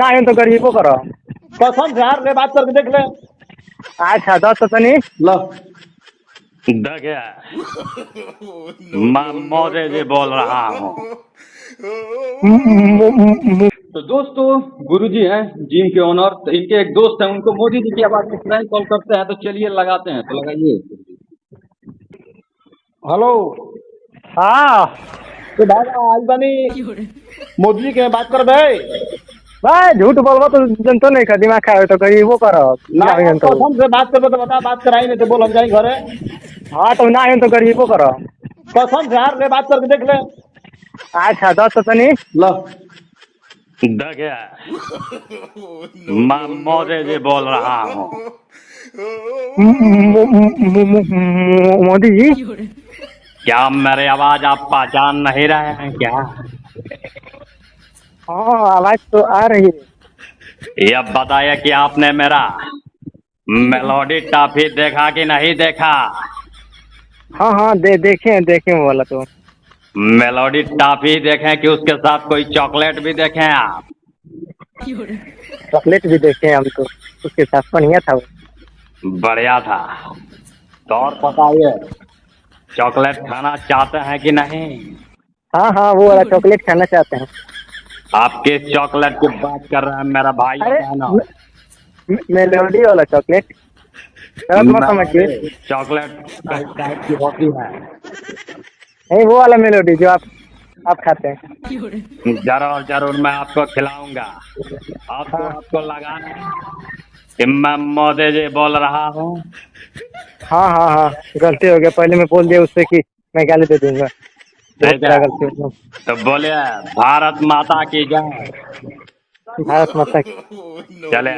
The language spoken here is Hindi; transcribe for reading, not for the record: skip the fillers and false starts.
ना तो गरीबो करो। कसम से यार ले बात करके देख ले। अच्छा दस तो तनी लो देखिए मैं मोदी जी बोल रहा हूँ। तो दोस्तों गुरुजी हैं जिम के ओनर, तो इनके एक दोस्त हैं, उनको मोदी जी की आवाज में फ्रैंक कॉल करते हैं, तो चलिए लगाते हैं। तो लगाइए। हेलो। हाँ तो दादा आज बनी मोदी जी के बात कर दे। भाई झूठ बोलबो तो जनतो नहीं का दिमाग खराब है तो गरीबो करो ना ना यार, जनतो। कसम से बात कर तो बता, बात कराई नहीं तो बोल हम जाए घरे। हाँ तो ना तो गरीबो करो। कसम से यार ले बात करके देख ले। अच्छा दस तो तनी लो देखिए मैं मोदी जी बोल रहा हूँ। मोदी जी क्या मेरी आवाज आप पहचान नहीं रहे हैं क्या? हाँ आवाज तो आ रही है। ये बताइए कि आपने मेरा मेलोडी टॉफी देखा कि नहीं देखा? हाँ हाँ देखे वो वाला तो। मेलोडी टॉफी देखें कि उसके साथ कोई चॉकलेट भी देखें आप? चॉकलेट भी देखे हम तो, उसके साथ बढ़िया था वो। बढ़िया था। तो और बताइए चॉकलेट खाना चाहते हैं कि नहीं? हाँ हाँ वो वाला चॉकलेट खाना चाहते हैं। आप किस चॉकलेट की बात कर रहे हैं मेरा भाई अरे बहनों? मेलोडी वाला चॉकलेट गलत मत समझिए। चॉकलेट कई टाइप की होती है। नहीं वो वाला मेलोडी जो आप खाते हैं। जरूर जरूर मैं आपको खिलाऊंगा। आपको लगा नहीं कि मैं मोदी जी बोल रहा हूँ? हाँ हाँ हाँ गलती हो गया, पहले मैं बोल दिया उससे कि मैं गाली दे दूंगा। बहुत ठीक बड़ा है गलती हो गया। तो बोलिए भारत माता की जय। भारत माता की चले